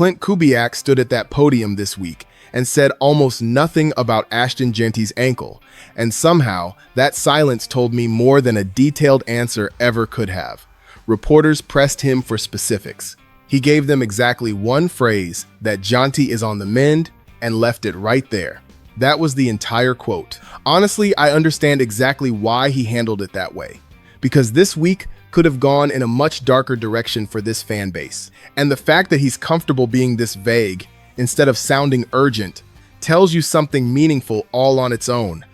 Klint Kubiak stood at that podium this week and said almost nothing about Ashton Genty's ankle, and somehow that silence told me more than a detailed answer ever could have. Reporters pressed him for specifics. He gave them exactly one phrase, that Genty is on the mend, and left it right there. That was the entire quote. Honestly, I understand exactly why he handled it that way, because this week could have gone in a much darker direction for this fan base. And the fact that he's comfortable being this vague, instead of sounding urgent, tells you something meaningful all on its own.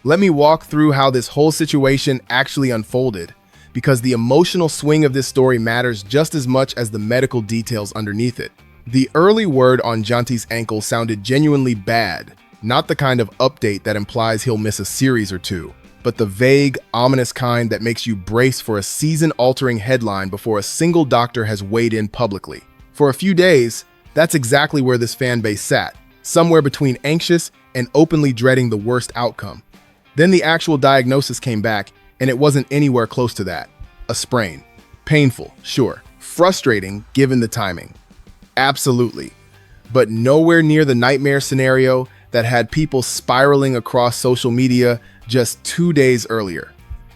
Let me walk through how this whole situation actually unfolded, because the emotional swing of this story matters just as much as the medical details underneath it. The early word on Genty's ankle sounded genuinely bad, not the kind of update that implies he'll miss a series or two, but the vague, ominous kind that makes you brace for a season-altering headline before a single doctor has weighed in publicly. For a few days, that's exactly where this fan base sat, somewhere between anxious and openly dreading the worst outcome. Then the actual diagnosis came back, and it wasn't anywhere close to that. A sprain. Painful, sure. Frustrating, given the timing. Absolutely. But nowhere near the nightmare scenario that had people spiraling across social media just 2 days earlier.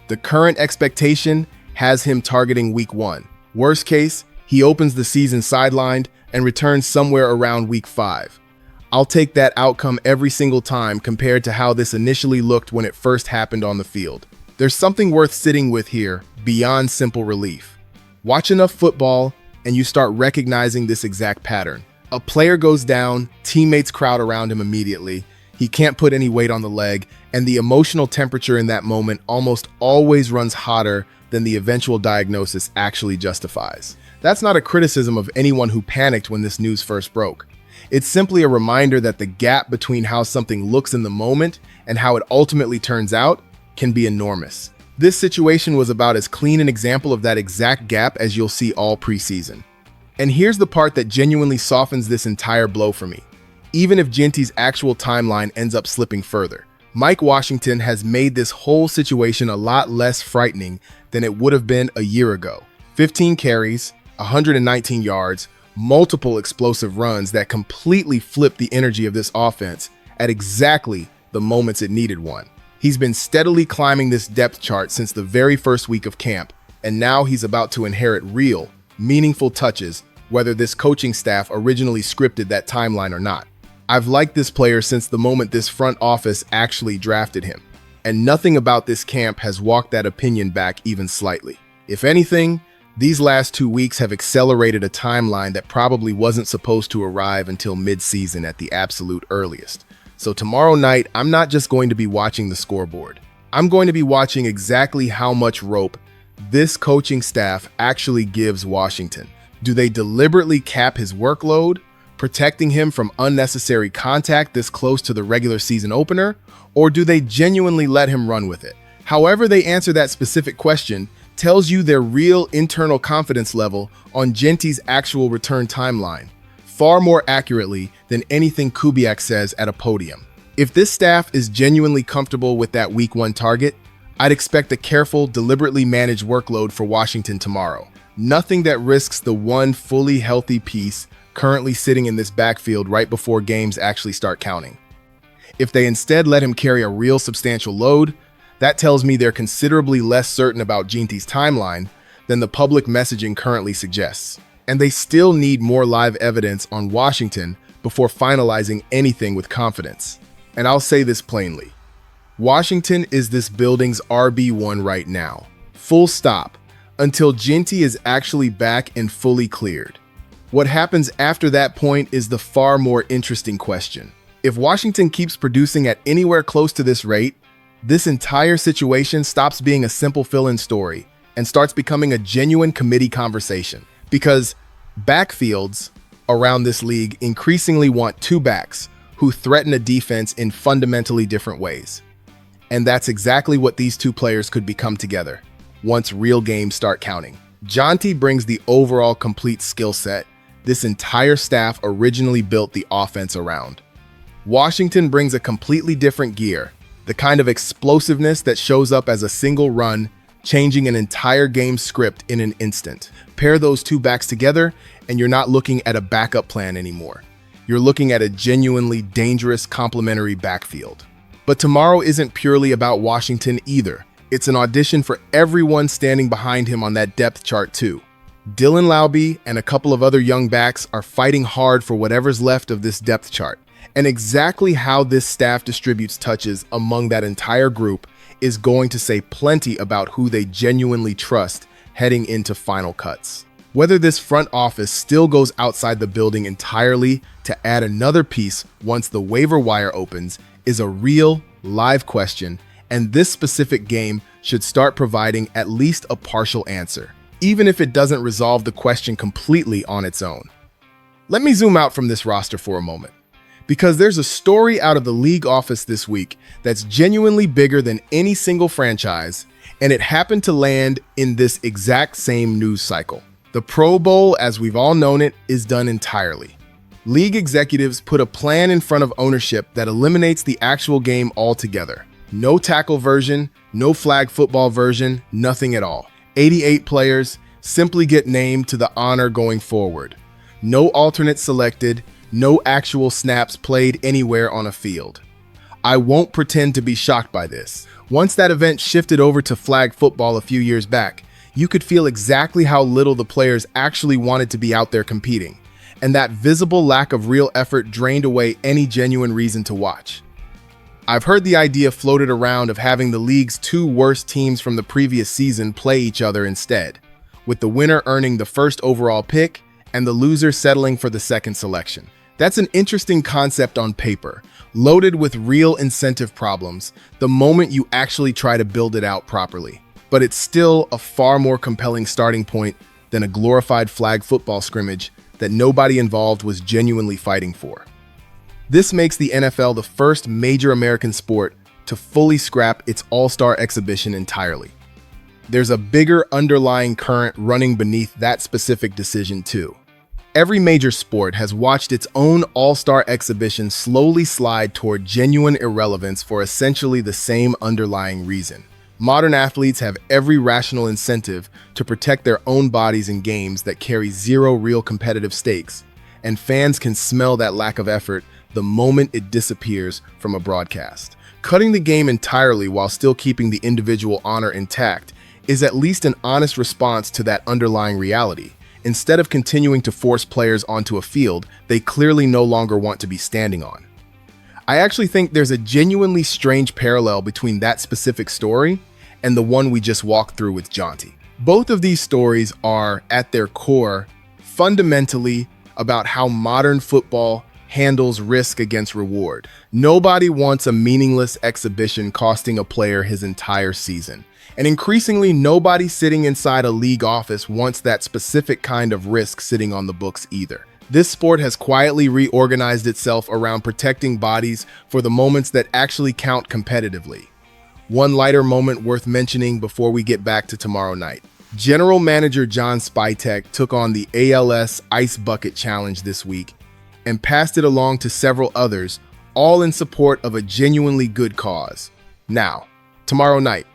The current expectation has him targeting week 1. Worst case, he opens the season sidelined and returns somewhere around week 5. I'll take that outcome every single time compared to how this initially looked when it first happened on the field. There's something worth sitting with here beyond simple relief. Watch enough football and you start recognizing this exact pattern. A player goes down, teammates crowd around him immediately, he can't put any weight on the leg, and the emotional temperature in that moment almost always runs hotter than the eventual diagnosis actually justifies. That's not a criticism of anyone who panicked when this news first broke. It's simply a reminder that the gap between how something looks in the moment and how it ultimately turns out can be enormous. This situation was about as clean an example of that exact gap as you'll see all preseason. And here's the part that genuinely softens this entire blow for me. Even if Genty's actual timeline ends up slipping further, Mike Washington has made this whole situation a lot less frightening than it would have been a year ago. 15 carries, 119 yards, multiple explosive runs that completely flipped the energy of this offense at exactly the moments it needed one. He's been steadily climbing this depth chart since the very first week of camp, and now he's about to inherit real, meaningful touches, whether this coaching staff originally scripted that timeline or not. I've liked this player since the moment this front office actually drafted him, and nothing about this camp has walked that opinion back even slightly. If anything, these last 2 weeks have accelerated a timeline that probably wasn't supposed to arrive until mid-season at the absolute earliest. So tomorrow night, I'm not just going to be watching the scoreboard. I'm going to be watching exactly how much rope this coaching staff actually gives Washington. Do they deliberately cap his workload, protecting him from unnecessary contact this close to the regular season opener, or do they genuinely let him run with it? However they answer that specific question tells you their real internal confidence level on Genty's actual return timeline, far more accurately than anything Kubiak says at a podium. If this staff is genuinely comfortable with that week 1 target, I'd expect a careful, deliberately managed workload for Washington tomorrow. Nothing that risks the one fully healthy piece currently sitting in this backfield right before games actually start counting. If they instead let him carry a real substantial load, that tells me they're considerably less certain about Genty's timeline than the public messaging currently suggests. And they still need more live evidence on Washington before finalizing anything with confidence. And I'll say this plainly. Washington is this building's RB1 right now. Full stop. Until Genty is actually back and fully cleared. What happens after that point is the far more interesting question. If Washington keeps producing at anywhere close to this rate, this entire situation stops being a simple fill-in story and starts becoming a genuine committee conversation. Because backfields around this league increasingly want 2 backs who threaten a defense in fundamentally different ways. And that's exactly what these 2 players could become together once real games start counting. Genty brings the overall complete skill set this entire staff originally built the offense around. Washington brings a completely different gear, the kind of explosiveness that shows up as a single run, changing an entire game script in an instant. Pair those 2 backs together, and you're not looking at a backup plan anymore. You're looking at a genuinely dangerous complementary backfield. But tomorrow isn't purely about Washington either. It's an audition for everyone standing behind him on that depth chart too. Dylan Laube and a couple of other young backs are fighting hard for whatever's left of this depth chart. And exactly how this staff distributes touches among that entire group is going to say plenty about who they genuinely trust heading into final cuts. Whether this front office still goes outside the building entirely to add another piece once the waiver wire opens is a real, live question, and this specific game should start providing at least a partial answer, even if it doesn't resolve the question completely on its own. Let me zoom out from this roster for a moment, because there's a story out of the league office this week that's genuinely bigger than any single franchise, and it happened to land in this exact same news cycle. The Pro Bowl, as we've all known it, is done entirely. League executives put a plan in front of ownership that eliminates the actual game altogether. No tackle version, no flag football version, nothing at all. 88 players simply get named to the honor going forward. No alternate selected, no actual snaps played anywhere on a field. I won't pretend to be shocked by this. Once that event shifted over to flag football a few years back, you could feel exactly how little the players actually wanted to be out there competing, and that visible lack of real effort drained away any genuine reason to watch. I've heard the idea floated around of having the league's two worst teams from the previous season play each other instead, with the winner earning the first overall pick and the loser settling for the second selection. That's an interesting concept on paper, loaded with real incentive problems the moment you actually try to build it out properly. But it's still a far more compelling starting point than a glorified flag football scrimmage that nobody involved was genuinely fighting for. This makes the NFL the first major American sport to fully scrap its all-star exhibition entirely. There's a bigger underlying current running beneath that specific decision too. Every major sport has watched its own all-star exhibition slowly slide toward genuine irrelevance for essentially the same underlying reason. Modern athletes have every rational incentive to protect their own bodies in games that carry zero real competitive stakes, and fans can smell that lack of effort the moment it disappears from a broadcast. Cutting the game entirely while still keeping the individual honor intact is at least an honest response to that underlying reality. Instead of continuing to force players onto a field they clearly no longer want to be standing on. I actually think there's a genuinely strange parallel between that specific story and the one we just walked through with Jonty. Both of these stories are, at their core, fundamentally about how modern football handles risk against reward. Nobody wants a meaningless exhibition costing a player his entire season. And increasingly, nobody sitting inside a league office wants that specific kind of risk sitting on the books either. This sport has quietly reorganized itself around protecting bodies for the moments that actually count competitively. One lighter moment worth mentioning before we get back to tomorrow night. General Manager John Spytek took on the ALS Ice Bucket Challenge this week and passed it along to several others, all in support of a genuinely good cause. Now, tomorrow night,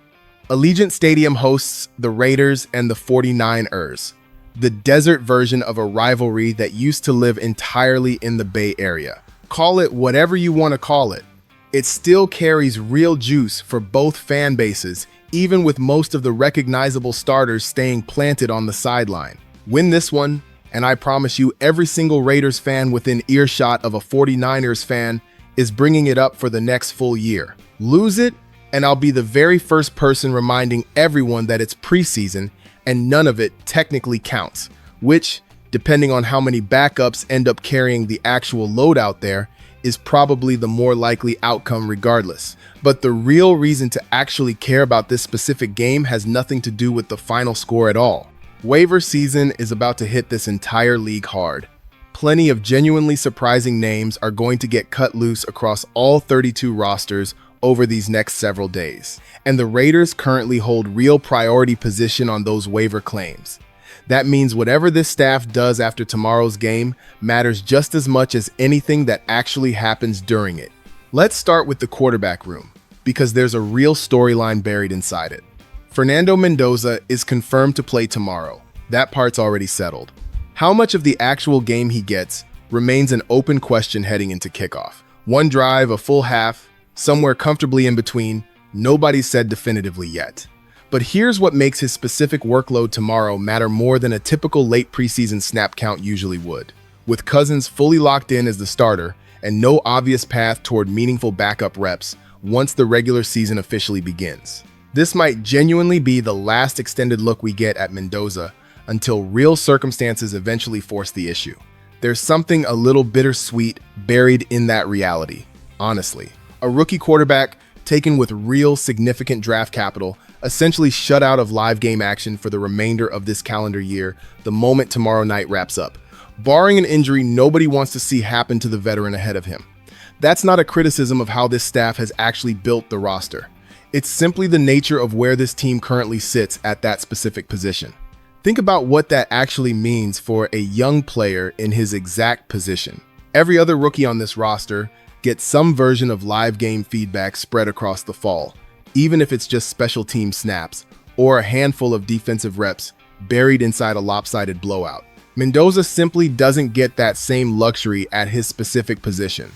Allegiant Stadium hosts the Raiders and the 49ers, the desert version of a rivalry that used to live entirely in the Bay Area. Call it whatever you want to call it. It still carries real juice for both fan bases, even with most of the recognizable starters staying planted on the sideline. Win this one, and I promise you every single Raiders fan within earshot of a 49ers fan is bringing it up for the next full year. Lose it, and I'll be the very first person reminding everyone that it's preseason and none of it technically counts, which, depending on how many backups end up carrying the actual load out there, is probably the more likely outcome regardless. But the real reason to actually care about this specific game has nothing to do with the final score at all. Waiver season is about to hit this entire league hard. Plenty of genuinely surprising names are going to get cut loose across all 32 rosters over these next several days. And the Raiders currently hold real priority position on those waiver claims. That means whatever this staff does after tomorrow's game matters just as much as anything that actually happens during it. Let's start with the quarterback room, because there's a real storyline buried inside it. Fernando Mendoza is confirmed to play tomorrow. That part's already settled. How much of the actual game he gets remains an open question heading into kickoff. One drive, a full half, somewhere comfortably in between, nobody's said definitively yet. But here's what makes his specific workload tomorrow matter more than a typical late preseason snap count usually would. With Cousins fully locked in as the starter and no obvious path toward meaningful backup reps once the regular season officially begins. This might genuinely be the last extended look we get at Mendoza until real circumstances eventually force the issue. There's something a little bittersweet buried in that reality, honestly. A rookie quarterback taken with real significant draft capital, essentially shut out of live game action for the remainder of this calendar year the moment tomorrow night wraps up. Barring an injury nobody wants to see happen to the veteran ahead of him. That's not a criticism of how this staff has actually built the roster. It's simply the nature of where this team currently sits at that specific position. Think about what that actually means for a young player in his exact position. Every other rookie on this roster gets some version of live game feedback spread across the fall, even if it's just special team snaps or a handful of defensive reps buried inside a lopsided blowout. Mendoza simply doesn't get that same luxury at his specific position,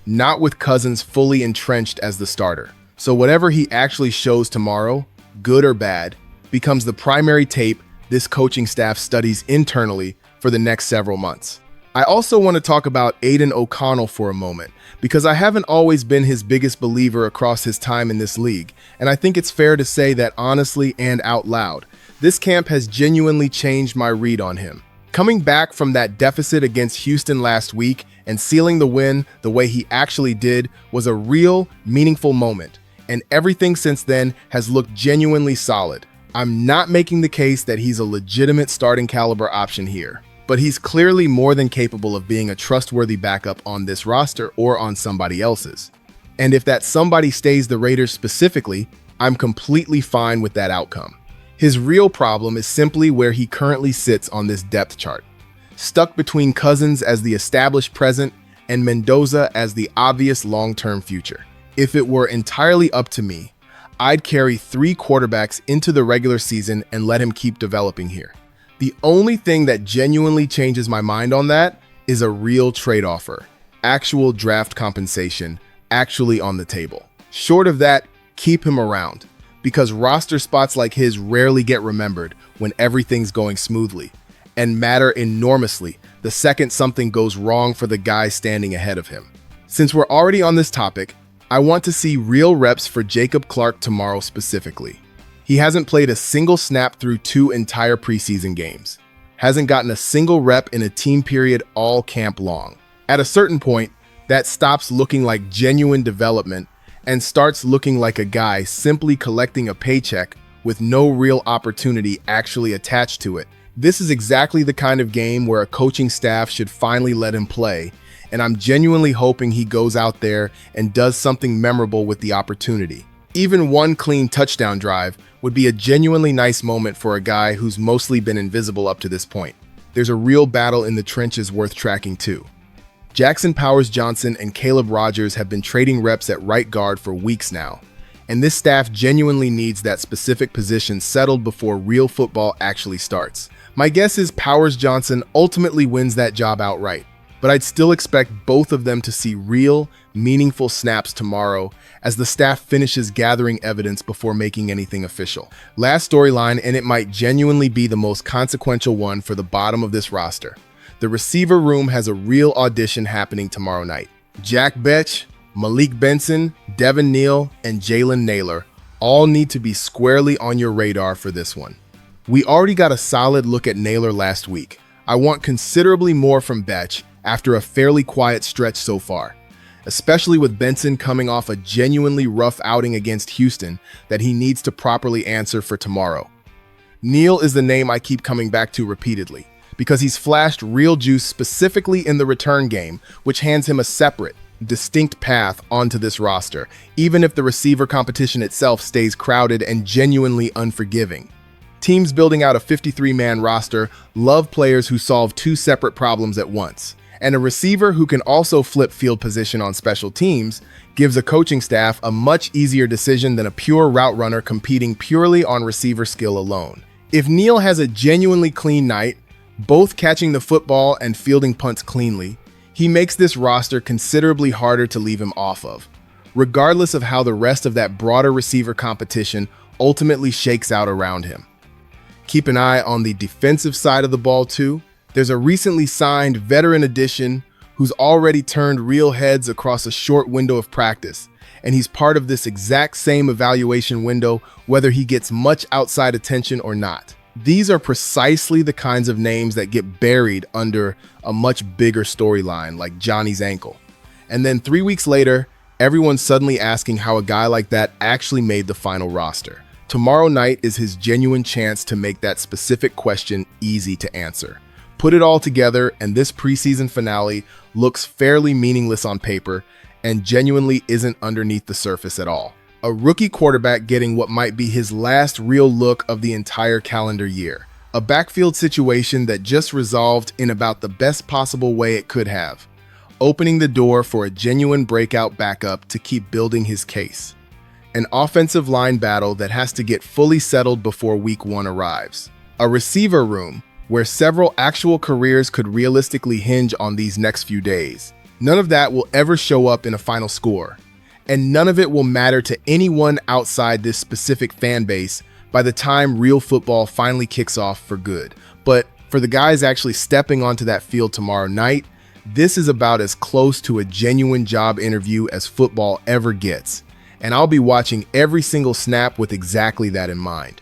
not with Cousins fully entrenched as the starter. So whatever he actually shows tomorrow, good or bad, becomes the primary tape this coaching staff studies internally for the next several months. I also want to talk about Aiden O'Connell for a moment, because I haven't always been his biggest believer across his time in this league, and I think it's fair to say that honestly and out loud, this camp has genuinely changed my read on him. Coming back from that deficit against Houston last week and sealing the win the way he actually did was a real, meaningful moment, and everything since then has looked genuinely solid. I'm not making the case that he's a legitimate starting caliber option here, but he's clearly more than capable of being a trustworthy backup on this roster or on somebody else's. And if that somebody stays the Raiders specifically, I'm completely fine with that outcome. His real problem is simply where he currently sits on this depth chart, stuck between Cousins as the established present and Mendoza as the obvious long-term future. If it were entirely up to me, I'd carry 3 quarterbacks into the regular season and let him keep developing here. The only thing that genuinely changes my mind on that is a real trade offer, actual draft compensation, actually on the table. Short of that, keep him around, because roster spots like his rarely get remembered when everything's going smoothly, and matter enormously the second something goes wrong for the guy standing ahead of him. Since we're already on this topic, I want to see real reps for Jacob Clark tomorrow specifically. He hasn't played a single snap through 2 entire preseason games. Hasn't gotten a single rep in a team period all camp long. At a certain point, that stops looking like genuine development and starts looking like a guy simply collecting a paycheck with no real opportunity actually attached to it. This is exactly the kind of game where a coaching staff should finally let him play, and I'm genuinely hoping he goes out there and does something memorable with the opportunity. Even one clean touchdown drive would be a genuinely nice moment for a guy who's mostly been invisible up to this point. There's a real battle in the trenches worth tracking too. Jackson Powers-Johnson and Caleb Rogers have been trading reps at right guard for weeks now, and this staff genuinely needs that specific position settled before real football actually starts. My guess is Powers-Johnson ultimately wins that job outright, but I'd still expect both of them to see real, meaningful snaps tomorrow as the staff finishes gathering evidence before making anything official. Last storyline, and it might genuinely be the most consequential one for the bottom of this roster. The receiver room has a real audition happening tomorrow night. Jack Betch, Malik Benson, Devin Neal, and Jalen Naylor all need to be squarely on your radar for this one. We already got a solid look at Naylor last week. I want considerably more from Betch after a fairly quiet stretch so far, especially with Benson coming off a genuinely rough outing against Houston that he needs to properly answer for tomorrow. Neal is the name I keep coming back to repeatedly, because he's flashed real juice specifically in the return game, which hands him a separate, distinct path onto this roster, even if the receiver competition itself stays crowded and genuinely unforgiving. Teams building out a 53-man roster love players who solve 2 separate problems at once, and a receiver who can also flip field position on special teams gives a coaching staff a much easier decision than a pure route runner competing purely on receiver skill alone. If Neal has a genuinely clean night, Both catching the football and fielding punts cleanly, he makes this roster considerably harder to leave him off of, regardless of how the rest of that broader receiver competition ultimately shakes out around him. Keep an eye on the defensive side of the ball too. There's a recently signed veteran addition who's already turned real heads across a short window of practice, and he's part of this exact same evaluation window whether he gets much outside attention or not. These are precisely the kinds of names that get buried under a much bigger storyline like Johnny's ankle. And then 3 weeks later, everyone's suddenly asking how a guy like that actually made the final roster. Tomorrow night is his genuine chance to make that specific question easy to answer. Put it all together, and this preseason finale looks fairly meaningless on paper and genuinely isn't underneath the surface at all. A rookie quarterback getting what might be his last real look of the entire calendar year. A backfield situation that just resolved in about the best possible way it could have, opening the door for a genuine breakout backup to keep building his case. An offensive line battle that has to get fully settled before week 1 arrives. A receiver room where several actual careers could realistically hinge on these next few days. None of that will ever show up in a final score, and none of it will matter to anyone outside this specific fan base by the time real football finally kicks off for good. But for the guys actually stepping onto that field tomorrow night, this is about as close to a genuine job interview as football ever gets, and I'll be watching every single snap with exactly that in mind.